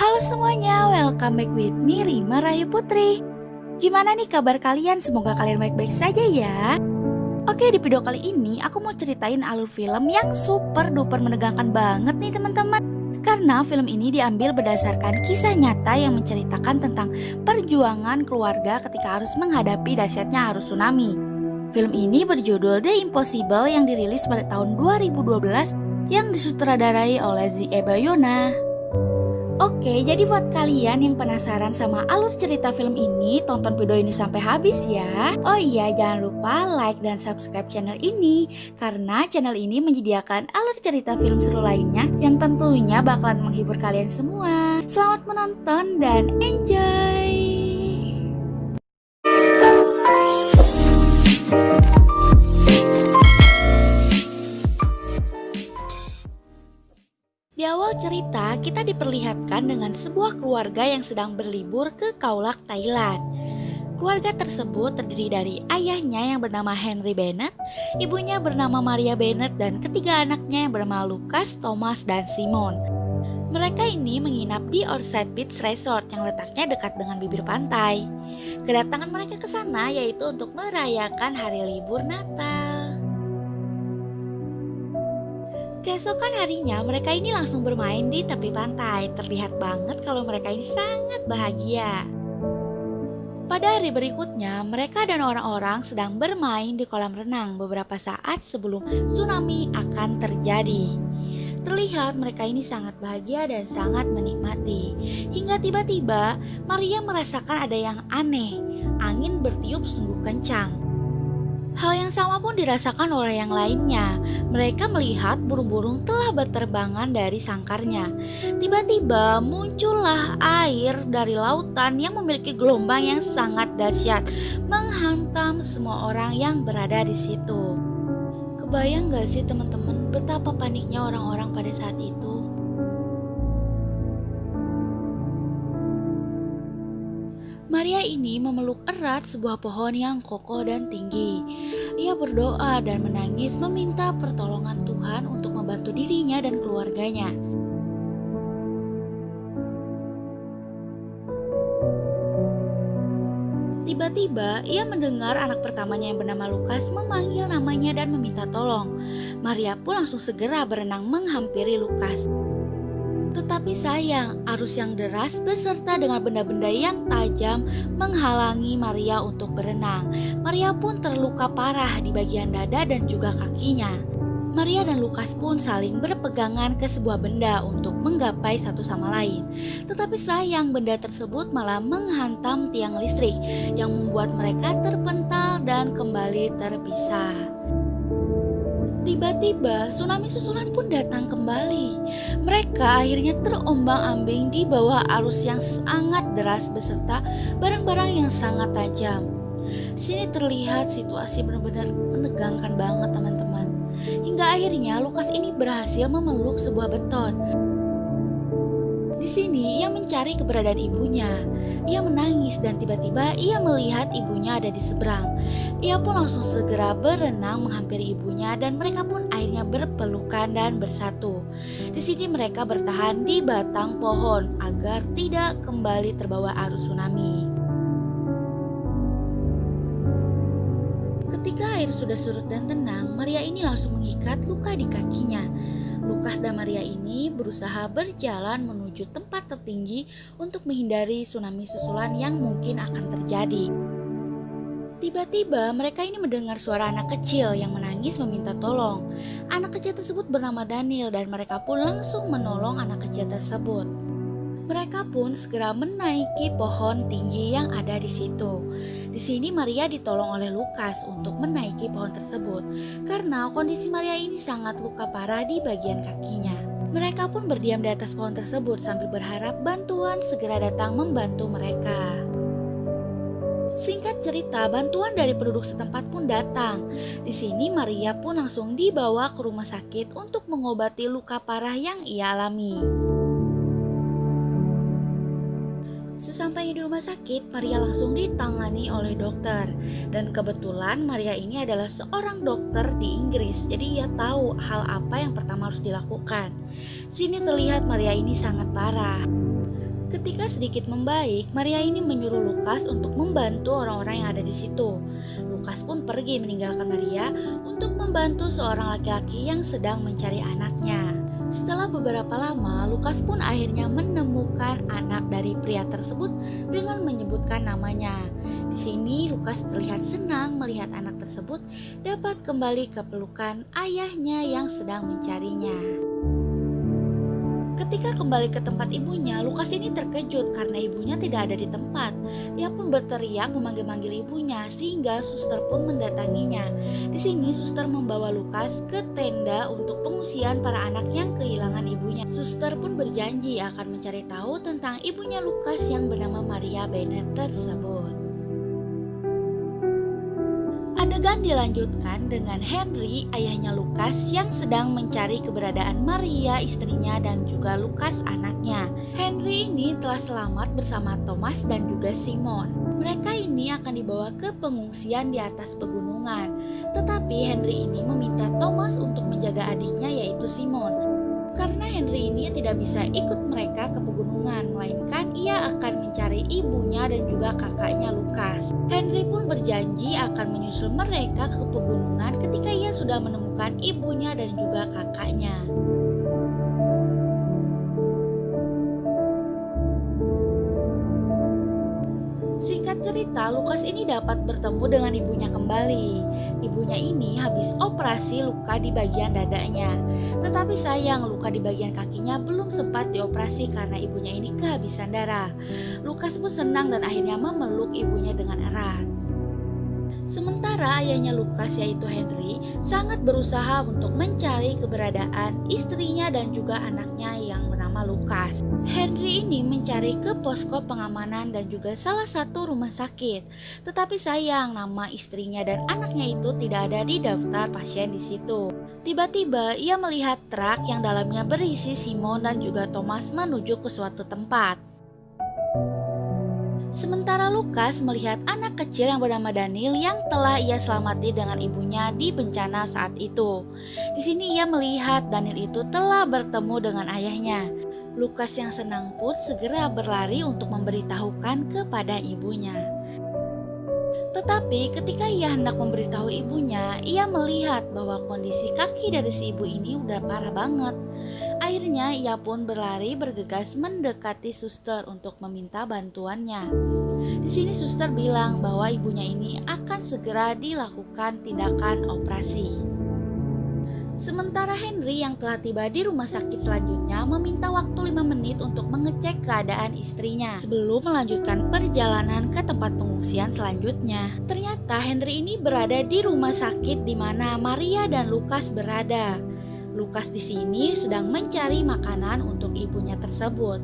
Halo semuanya, welcome back with me Rima Rayu Putri. Gimana nih kabar kalian? Semoga kalian baik-baik saja ya. Oke, di video kali ini aku mau ceritain alur film yang super duper menegangkan banget nih teman-teman. Karena film ini diambil berdasarkan kisah nyata yang menceritakan tentang perjuangan keluarga ketika harus menghadapi dahsyatnya arus tsunami. Film ini berjudul The Impossible yang dirilis pada tahun 2012 yang disutradarai oleh Zi Bayona. Oke, jadi buat kalian yang penasaran sama alur cerita film ini, tonton video ini sampai habis ya. Oh iya, jangan lupa like dan subscribe channel ini, karena channel ini menyediakan alur cerita film seru lainnya yang tentunya bakalan menghibur kalian semua. Selamat menonton dan enjoy! Di awal cerita, kita diperlihatkan dengan sebuah keluarga yang sedang berlibur ke Khao Lak, Thailand. Keluarga tersebut terdiri dari ayahnya yang bernama Henry Bennett, ibunya bernama Maria Bennett, dan ketiga anaknya yang bernama Lucas, Thomas, dan Simon. Mereka ini menginap di Orside Beach Resort yang letaknya dekat dengan bibir pantai. Kedatangan mereka ke sana yaitu untuk merayakan hari libur Natal. Keesokan harinya mereka ini langsung bermain di tepi pantai. Terlihat banget kalau mereka ini sangat bahagia. Pada hari berikutnya mereka dan orang-orang sedang bermain di kolam renang beberapa saat sebelum tsunami akan terjadi. Terlihat mereka ini sangat bahagia dan sangat menikmati. Hingga tiba-tiba Maria merasakan ada yang aneh. Angin bertiup sungguh kencang. Hal yang sama pun dirasakan oleh yang lainnya. Mereka melihat burung-burung telah berterbangan dari sangkarnya. Tiba-tiba muncullah air dari lautan yang memiliki gelombang yang sangat dahsyat, menghantam semua orang yang berada di situ. Kebayang gak sih teman-teman betapa paniknya orang-orang pada saat itu? Maria ini memeluk erat sebuah pohon yang kokoh dan tinggi. Ia berdoa dan menangis meminta pertolongan Tuhan untuk membantu dirinya dan keluarganya. Tiba-tiba ia mendengar anak pertamanya yang bernama Lucas memanggil namanya dan meminta tolong. Maria pun langsung segera berenang menghampiri Lucas. Tetapi sayang, arus yang deras beserta dengan benda-benda yang tajam menghalangi Maria untuk berenang. Maria pun terluka parah di bagian dada dan juga kakinya. Maria dan Lucas pun saling berpegangan ke sebuah benda untuk menggapai satu sama lain. Tetapi sayang, benda tersebut malah menghantam tiang listrik yang membuat mereka terpental dan kembali terpisah. Tiba-tiba tsunami susulan pun datang kembali. Mereka akhirnya terombang-ambing di bawah arus yang sangat deras beserta barang-barang yang sangat tajam. Di sini terlihat situasi benar-benar menegangkan banget teman-teman. Hingga akhirnya Lucas ini berhasil memeluk sebuah beton. Di sini ia mencari keberadaan ibunya. Ia menangis dan tiba-tiba ia melihat ibunya ada di seberang. Ia pun langsung segera berenang menghampiri ibunya dan mereka pun akhirnya berpelukan dan bersatu. Di sini mereka bertahan di batang pohon agar tidak kembali terbawa arus tsunami. Ketika air sudah surut dan tenang, Maria ini langsung mengikat luka di kakinya. Lucas dan Maria ini berusaha berjalan menuju tempat tertinggi untuk menghindari tsunami susulan yang mungkin akan terjadi. Tiba-tiba mereka ini mendengar suara anak kecil yang menangis meminta tolong. Anak kecil tersebut bernama Daniel dan mereka pun langsung menolong anak kecil tersebut. Mereka pun segera menaiki pohon tinggi yang ada di situ. Di sini Maria ditolong oleh Lucas untuk menaiki pohon tersebut karena kondisi Maria ini sangat luka parah di bagian kakinya. Mereka pun berdiam di atas pohon tersebut sambil berharap bantuan segera datang membantu mereka. Singkat cerita, bantuan dari penduduk setempat pun datang. Di sini Maria pun langsung dibawa ke rumah sakit untuk mengobati luka parah yang ia alami. Sesampainya di rumah sakit, Maria langsung ditangani oleh dokter. Dan kebetulan Maria ini adalah seorang dokter di Inggris, jadi ia tahu hal apa yang pertama harus dilakukan. Di sini terlihat Maria ini sangat parah. Ketika sedikit membaik, Maria ini menyuruh Lukas untuk membantu orang-orang yang ada di situ. Lukas pun pergi meninggalkan Maria untuk membantu seorang laki-laki yang sedang mencari anaknya. Setelah beberapa lama, Lukas pun akhirnya menemukan anak dari pria tersebut dengan menyebutkan namanya. Di sini Lukas terlihat senang melihat anak tersebut dapat kembali ke pelukan ayahnya yang sedang mencarinya. Ketika kembali ke tempat ibunya, Lukas ini terkejut karena ibunya tidak ada di tempat. Dia pun berteriak memanggil-manggil ibunya sehingga suster pun mendatanginya. Di sini suster membawa Lukas ke tenda untuk pengungsian para anak yang kehilangan ibunya. Suster pun berjanji akan mencari tahu tentang ibunya Lukas yang bernama Maria Bennett tersebut. Adegan dilanjutkan dengan Henry, ayahnya Lukas, yang sedang mencari keberadaan Maria, istrinya, dan juga Lukas, anaknya. Henry ini telah selamat bersama Thomas dan juga Simon. Mereka ini akan dibawa ke pengungsian di atas pegunungan. Tetapi Henry ini meminta Thomas untuk menjaga adiknya, yaitu Simon. Karena Henry ini tidak bisa ikut mereka ke pegunungan, melainkan ia akan mencari ibunya dan juga kakaknya Lukas. Henry pun berjanji akan menyusul mereka ke pegunungan ketika ia sudah menemukan ibunya dan juga kakaknya. Singkat cerita, Lukas ini dapat bertemu dengan ibunya kembali. Ibunya ini habis operasi luka di bagian dadanya. Tetapi sayang, luka di bagian kakinya belum sempat dioperasi karena ibunya ini kehabisan darah. Lukas pun senang dan akhirnya memeluk ibunya dengan erat. Sementara ayahnya Lukas, yaitu Henry, sangat berusaha untuk mencari keberadaan istrinya dan juga anaknya yang bernama Lukas. Henry ini mencari ke posko pengamanan dan juga salah satu rumah sakit. Tetapi sayang, nama istrinya dan anaknya itu tidak ada di daftar pasien di situ. Tiba-tiba ia melihat truk yang dalamnya berisi Simon dan juga Thomas menuju ke suatu tempat. Sementara Lukas melihat anak kecil yang bernama Daniel yang telah ia selamati dengan ibunya di bencana saat itu. Di sini ia melihat Daniel itu telah bertemu dengan ayahnya. Lukas yang senang pun segera berlari untuk memberitahukan kepada ibunya. Tetapi ketika ia hendak memberitahu ibunya, ia melihat bahwa kondisi kaki dari si ibu ini udah parah banget. Akhirnya ia pun berlari bergegas mendekati suster untuk meminta bantuannya. Di sini suster bilang bahwa ibunya ini akan segera dilakukan tindakan operasi. Sementara Henry yang telah tiba di rumah sakit selanjutnya meminta waktu 5 menit untuk mengecek keadaan istrinya sebelum melanjutkan perjalanan ke tempat pengungsian selanjutnya. Ternyata Henry ini berada di rumah sakit di mana Maria dan Lukas berada. Lukas di sini sedang mencari makanan untuk ibunya tersebut.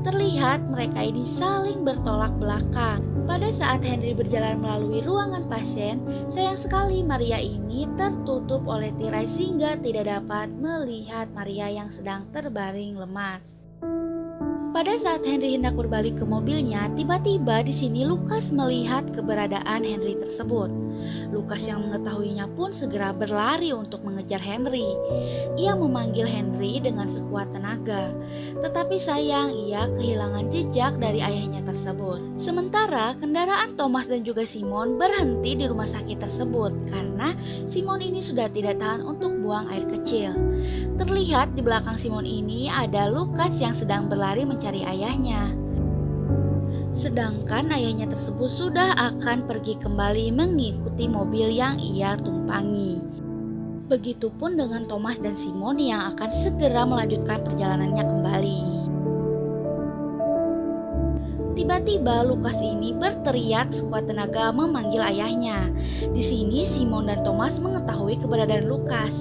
Terlihat mereka ini saling bertolak belakang. Pada saat Henry berjalan melalui ruangan pasien, sayang sekali Maria ini tertutup oleh tirai sehingga tidak dapat melihat Maria yang sedang terbaring lemas. Pada saat Henry hendak berbalik ke mobilnya, tiba-tiba di sini Lukas melihat keberadaan Henry tersebut. Lukas yang mengetahuinya pun segera berlari untuk mengejar Henry. Ia memanggil Henry dengan sekuat tenaga, tetapi sayang ia kehilangan jejak dari ayahnya tersebut. Sementara kendaraan Thomas dan juga Simon berhenti di rumah sakit tersebut karena Simon ini sudah tidak tahan untuk buang air kecil. Terlihat di belakang Simon ini ada Lukas yang sedang berlari mencari ayahnya. Sedangkan ayahnya tersebut sudah akan pergi kembali mengikuti mobil yang ia tumpangi. Begitupun dengan Thomas dan Simon yang akan segera melanjutkan perjalanannya kembali. Tiba-tiba Lukas ini berteriak sekuat tenaga memanggil ayahnya. Di sini Simon dan Thomas mengetahui keberadaan Lukas.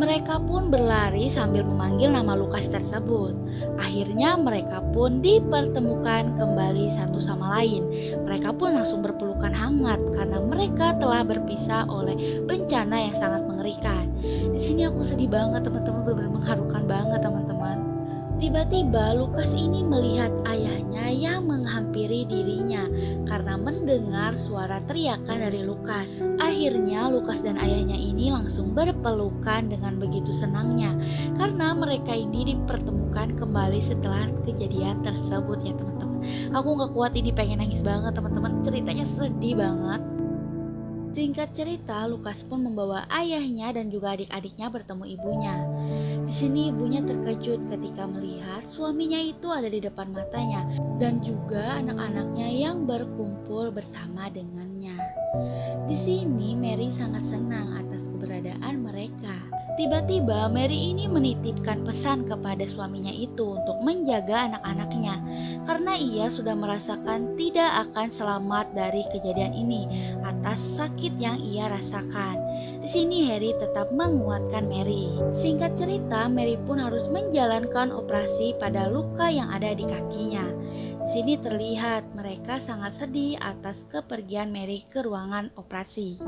Mereka pun berlari sambil memanggil nama Lukas tersebut. Akhirnya mereka pun dipertemukan kembali satu sama lain. Mereka pun langsung berpelukan hangat karena mereka telah berpisah oleh bencana yang sangat mengerikan. Di sini aku sedih banget teman-teman, benar-benar mengharukan banget teman-teman. Tiba-tiba Lukas ini melihat ayahnya yang menghampiri dirinya karena karena mendengar suara teriakan dari Lukas. Akhirnya Lukas dan ayahnya ini langsung berpelukan dengan begitu senangnya karena mereka ini dipertemukan kembali setelah kejadian tersebut ya teman-teman. Aku gak kuat ini, pengen nangis banget teman-teman, ceritanya sedih banget. Singkat cerita, Lukas pun membawa ayahnya dan juga adik-adiknya bertemu ibunya. Di sini ibunya terkejut ketika melihat suaminya itu ada di depan matanya dan juga anak-anaknya yang berkumpul bersama dengannya. Di sini Mary sangat senang atas keberadaan mereka. Tiba-tiba Mary ini menitipkan pesan kepada suaminya itu untuk menjaga anak-anaknya karena ia sudah merasakan tidak akan selamat dari kejadian ini atas sakit yang ia rasakan. Di sini Harry tetap menguatkan Mary. Singkat cerita, Mary pun harus menjalankan operasi pada luka yang ada di kakinya. Di sini terlihat mereka sangat sedih atas kepergian Mary ke ruangan operasi.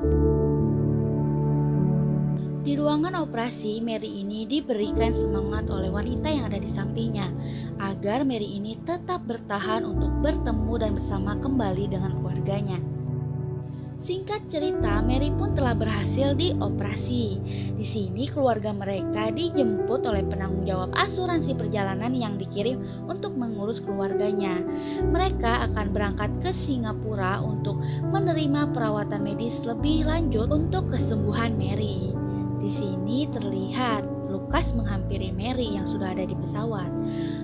Di ruangan operasi, Mary ini diberikan semangat oleh wanita yang ada di sampingnya agar Mary ini tetap bertahan untuk bertemu dan bersama kembali dengan keluarganya. Singkat cerita, Mary pun telah berhasil dioperasi. Di sini keluarga mereka dijemput oleh penanggung jawab asuransi perjalanan yang dikirim untuk mengurus keluarganya. Mereka akan berangkat ke Singapura untuk menerima perawatan medis lebih lanjut untuk kesembuhan Mary. Di sini terlihat Lukas menghampiri Mary yang sudah ada di pesawat.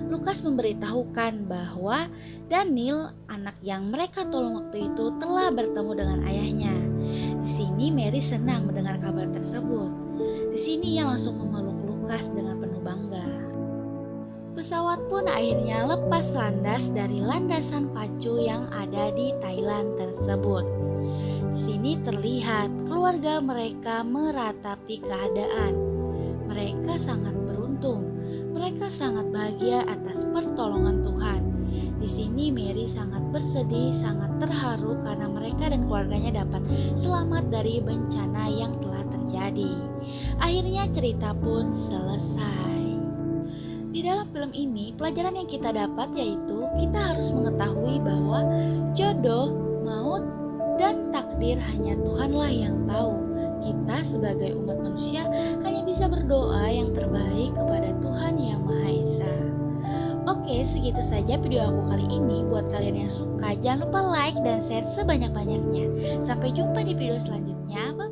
Lukas memberitahukan bahwa Daniel, anak yang mereka tolong waktu itu, telah bertemu dengan ayahnya. Di sini Mary senang mendengar kabar tersebut. Di sini ia langsung memeluk Lukas dengan penuh bangga. Pesawat pun akhirnya lepas landas dari landasan pacu yang ada di Thailand tersebut. Di sini terlihat keluarga mereka meratapi keadaan. Mereka sangat beruntung. Mereka sangat bahagia atas pertolongan Tuhan. Di sini Mary sangat bersedih, sangat terharu karena mereka dan keluarganya dapat selamat dari bencana yang telah terjadi. Akhirnya cerita pun selesai. Di dalam film ini, pelajaran yang kita dapat yaitu kita harus mengetahui bahwa jodoh, maut, dan takdir hanya Tuhanlah yang tahu. Kita sebagai umat manusia hanya bisa berdoa yang terbaik kepada Tuhan Yang Maha Esa. Oke, segitu saja video aku kali ini. Buat kalian yang suka, jangan lupa like dan share sebanyak-banyaknya. Sampai jumpa di video selanjutnya. Bye.